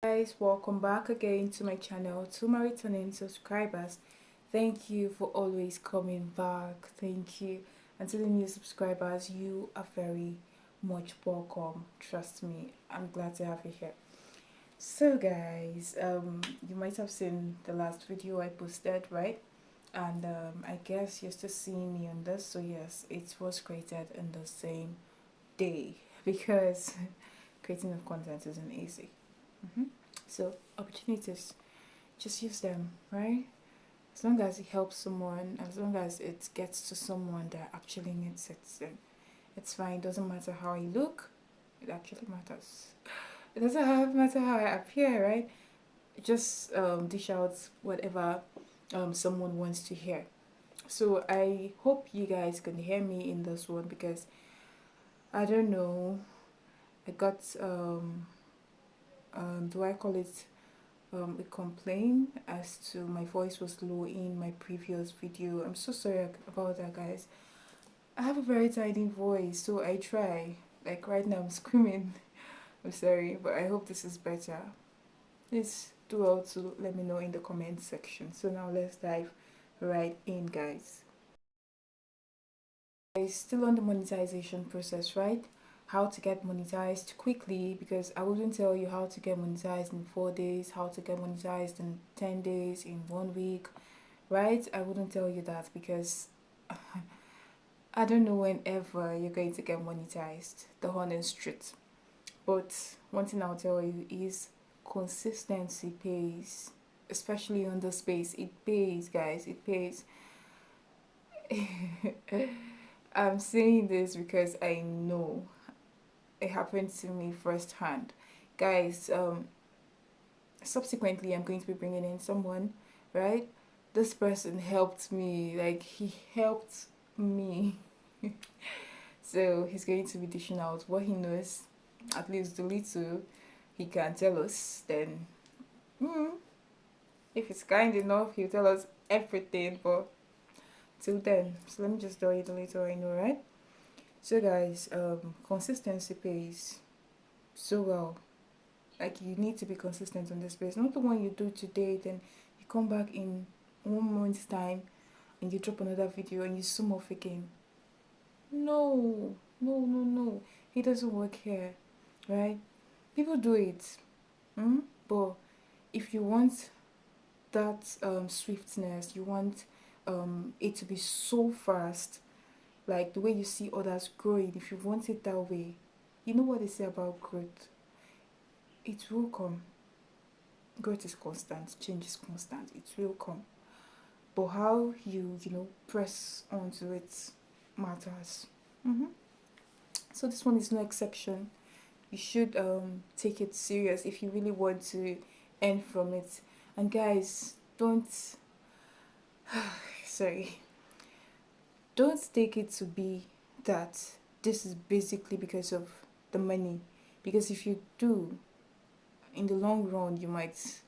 Guys, welcome back again to my channel. To my returning subscribers, thank you for always coming back. Thank you. And to the new subscribers, you are very much welcome. Trust me, I'm glad to have you here. So guys, you might have seen the last video I posted, right? And I guess you're still seeing me on this. So yes, it was created in the same day because creating of content isn't easy. So opportunities, just use them, right? As long as it helps someone, as long as it gets to someone that actually needs it, then it's fine. It doesn't matter how I look, it actually matters. It doesn't matter how I appear, right? Just dish out whatever someone wants to hear. So I hope you guys can hear me in this one because I don't know. I got do I call it a complaint as to my voice was low in my previous video. I'm so sorry about that, guys. I have a very tiny voice, so I try. Like right now, I'm screaming. I'm sorry, but I hope this is better. Please do well to let me know in the comment section. So now let's dive right in, guys. Still on the monetization process, right? How to get monetized quickly, because I wouldn't tell you how to get monetized in 4 days, how to get monetized in 10 days, in 1 week, right? I wouldn't tell you that because I don't know whenever you're going to get monetized, the honest truth. But one thing I'll tell you is consistency pays, especially on the space. It pays, guys, it pays. I'm saying this because I know it happened to me firsthand. Guys, subsequently I'm going to be bringing in someone, right? This person helped me, like he helped me. So he's going to be dishing out what he knows, at least the little he can tell us. Then if he's kind enough, he'll tell us everything, but till then, so let me just tell you the little I know, right? So guys, consistency pays so well. Like you need to be consistent on this space. Not the one you do today, then you come back in 1 month's time and you drop another video and you zoom off again. No, no, no, no. It doesn't work here, right? People do it, but if you want that swiftness, you want it to be so fast, like the way you see others growing. If you want it that way, you know what they say about growth. It will come. Growth is constant, change is constant. It will come. But how you press onto it matters. So this one is no exception. You should take it serious if you really want to earn from it. And guys, don't sorry. Don't take it to be that this is basically because of the money. Because if you do, in the long run you might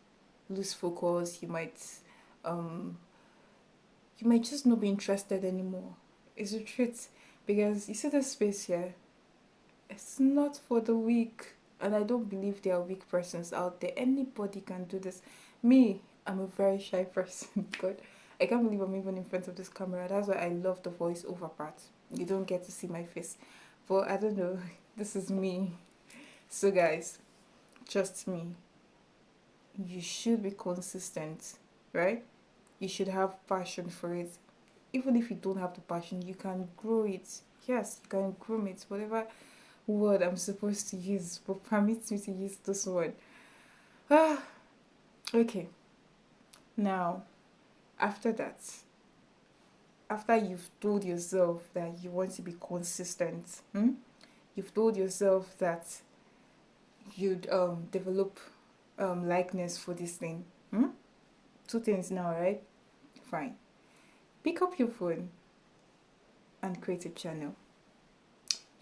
lose focus, um you might just not be interested anymore. It's a truth. Because you see this space here, it's not for the weak. And I don't believe there are weak persons out there. Anybody can do this. Me, I'm a very shy person. God, I can't believe I'm even in front of this camera. That's why I love the voiceover part. You don't get to see my face. But I don't know. This is me. So guys, trust me. You should be consistent, right? You should have passion for it. Even if you don't have the passion, you can grow it. Yes, you can groom it. Whatever word I'm supposed to use, but permit me to use this word. Okay. Now, after that, after you've told yourself that you want to be consistent, you've told yourself that you'd develop likeness for this thing. 2 things now, right? Fine. Pick up your phone and create a channel.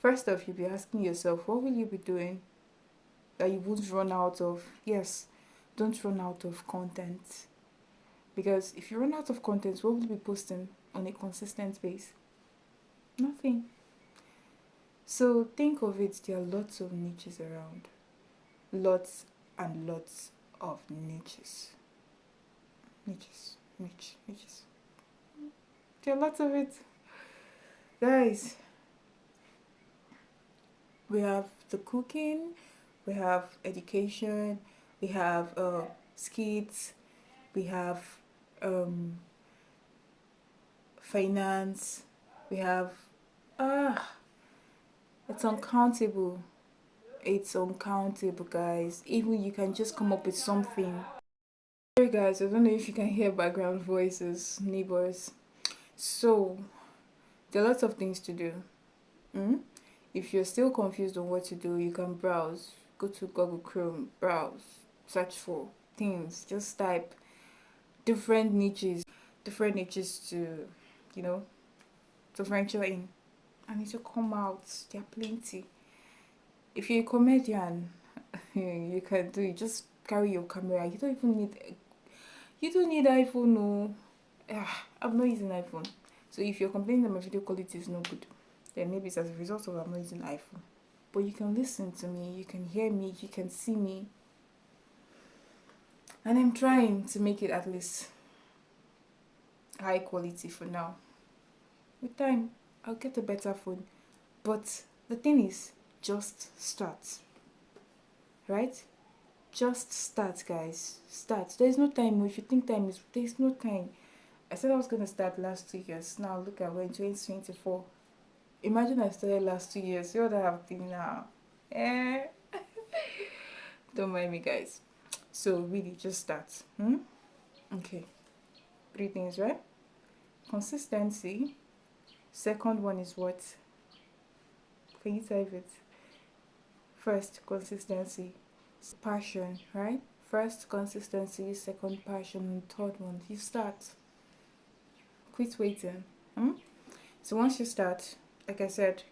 First off, you'll be asking yourself, what will you be doing that you won't run out of? Yes, don't run out of content. Because if you run out of content, what will you be posting on a consistent base? Nothing. So think of it, there are lots of niches around. Lots. and lots of niches. Niches. There are lots of it. Guys, we have the cooking, we have education, we have skits, we have um, finance, we have it's uncountable. It's uncountable, guys. Even you can just come up with something. Sorry guys, I don't know if you can hear background voices, neighbors. So there are lots of things to do. If you're still confused on what to do, you can browse. Go to Google Chrome, browse, search for things. Just type different niches to, you know, to venture in. And it will come out. There are plenty. If you're a comedian, you can do it. Just carry your camera. You don't need iPhone, no. I'm not using iPhone. So if you're complaining that my video quality is no good, then maybe it's as a result of I'm not using iPhone. But you can listen to me, you can hear me, you can see me. And I'm trying to make it at least high quality for now. With time, I'll get a better phone. But the thing is, just start. Right? Just start, guys. Start. There's no time. If you think time is, there's no time. I said I was gonna start last 2 years. Now look at we're in 2024. Imagine I started last 2 years. See what I have been now. Don't mind me, guys. So really, just start. Okay. 3 things, right? Consistency. Second one is what? Can you type it? First, consistency. Passion, right? First, consistency. Second, passion. And third one, you start. Quit waiting. So once you start, like I said,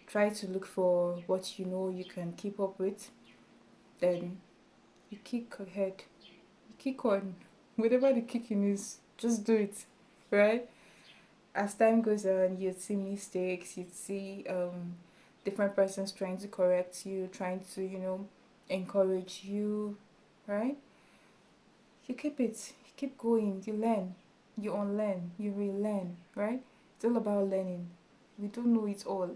try to look for what you know you can keep up with. Then you kick ahead. You kick on. Whatever the kicking is, just do it. Right? As time goes on, you'd see mistakes, you'd see different persons trying to correct you, trying to, encourage you, right? You keep it, you keep going, you learn, you unlearn, you relearn, right? It's all about learning. We don't know it all.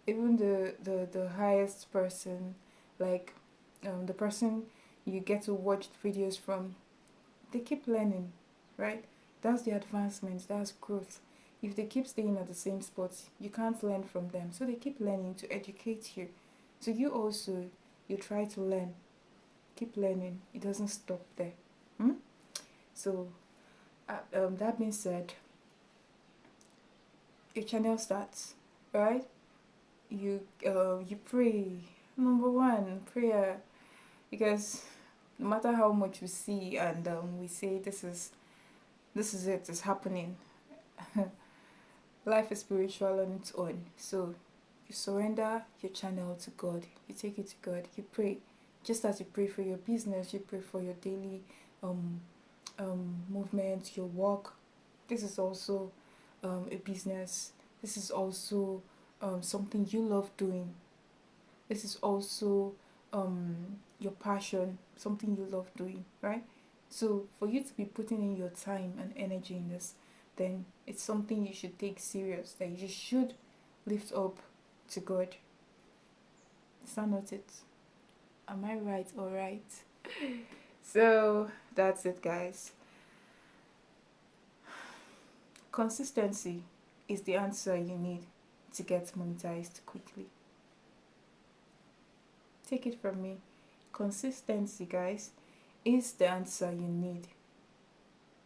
Even the highest person, like the person you get to watch videos from, they keep learning, right? That's the advancement, that's growth. If they keep staying at the same spot, you can't learn from them. So they keep learning to educate you. So you also, you try to learn. Keep learning. It doesn't stop there. So, that being said, your channel starts, right? You pray. Number one, prayer. Because no matter how much we see and we say this is it, it's happening. Life is spiritual on its own. So you surrender your channel to God. You take it to God. You pray. Just as you pray for your business, you pray for your daily movement, your work. This is also a business. This is also something you love doing. This is also your passion, something you love doing, right? So for you to be putting in your time and energy in this, then it's something you should take serious, that you should lift up to God. Is that not it? Am I right or right? So that's it, guys. Consistency is the answer you need to get monetized quickly. Take it from me. Consistency, guys, is the answer you need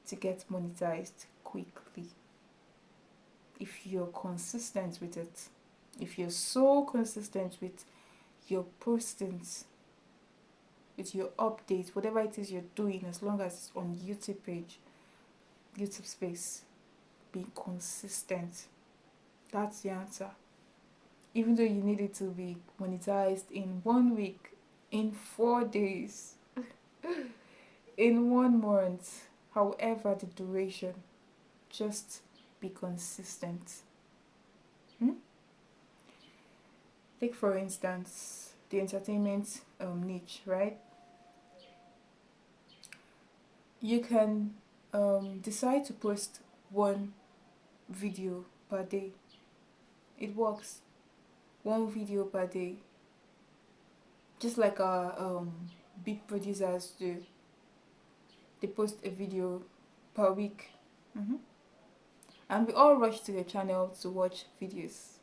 to get monetized quickly. If you're consistent with it, if you're so consistent with your postings, with your updates, whatever it is you're doing, as long as it's on YouTube page, YouTube space, be consistent. That's the answer. Even though you need it to be monetized in 1 week, in 4 days, in 1 month, however the duration, just be consistent. Take for instance the entertainment niche. challenge, right? You can decide to post one video per day. It works. One video per day. Just like our big producers do. They post a video per week. And we all rush to the channel to watch videos.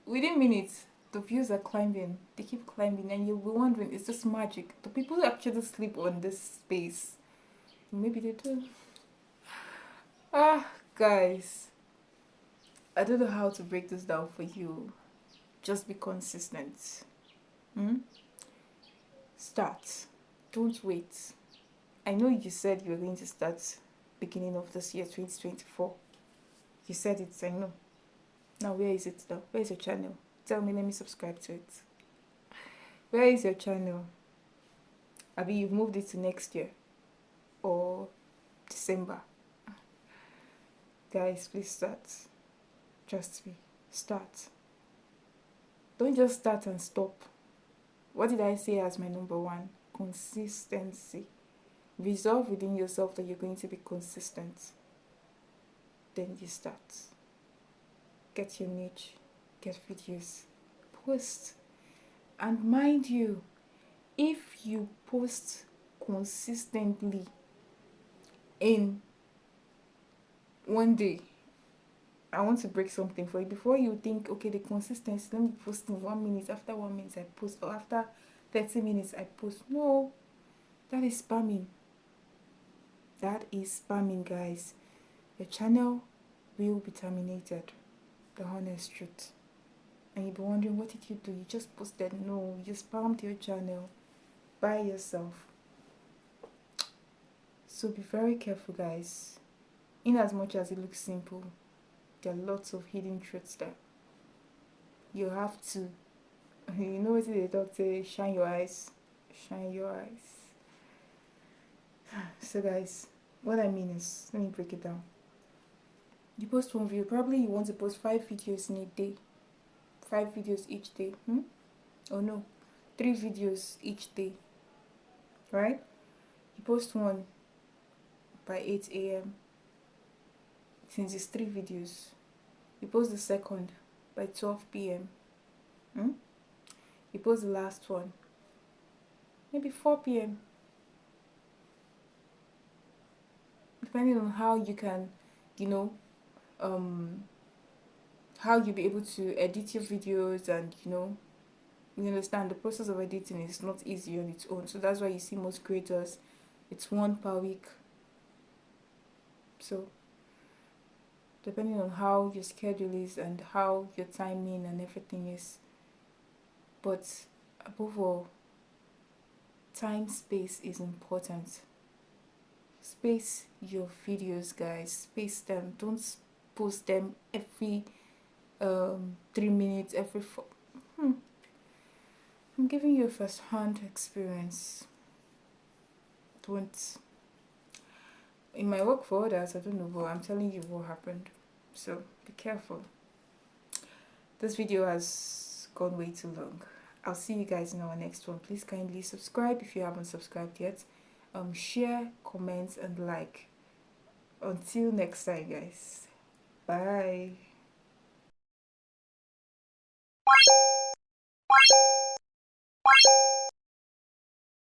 Within minutes, the views are climbing. They keep climbing, and you'll be wondering, is this magic? Do people actually sleep on this space? Maybe they do. Guys, I don't know how to break this down for you. Just be consistent. Start. Don't wait. I know you said you were going to start beginning of this year, 2024. You said it, I know. Now, where is it though? Where is your channel? Tell me, let me subscribe to it. Where is your channel? Abi, you've moved it to next year or December. Guys, please start. Trust me, start. Don't just start and stop. What did I say as my number one? Consistency. Resolve within yourself that you're going to be consistent. Then you start. Get your niche. Get videos. Post. And mind you, if you post consistently in one day, I want to break something for you. Before you think, okay, the consistency, let me post in 1 minute. After 1 minute, I post. Or after 30 minutes, I post. No, that is spamming. That is spamming, guys. Your channel will be terminated. The honest truth. And you'll be wondering, what did you do? You just posted. No, you spammed your channel by yourself. So be very careful, guys. In as much as it looks simple, there are lots of hidden truths there. You have to, you know what they talk say, shine your eyes. Shine your eyes. So guys, what I mean is, let me break it down. You post one video, probably you want to post 5 videos in a day. 5 videos each day. Oh no, 3 videos each day. Right? You post one by 8 a.m. Since it's 3 videos. You post the second by 12 p.m. You post the last one maybe 4 p.m. Depending on how you can, how you'll be able to edit your videos, and you understand the process of editing is not easy on its own. So that's why you see most creators, it's 1 per week. So depending on how your schedule is and how your timing and everything is. But above all, time space is important. Space your videos, guys. Space them. Don't post them every 3 minutes, every 4. I'm giving you a first-hand experience. Don't. It might work for others, I don't know, but I'm telling you what happened. So be careful. This video has gone way too long. I'll see you guys in our next one. Please kindly subscribe if you haven't subscribed yet. Share, comment, and like. Until next time, guys. Bye.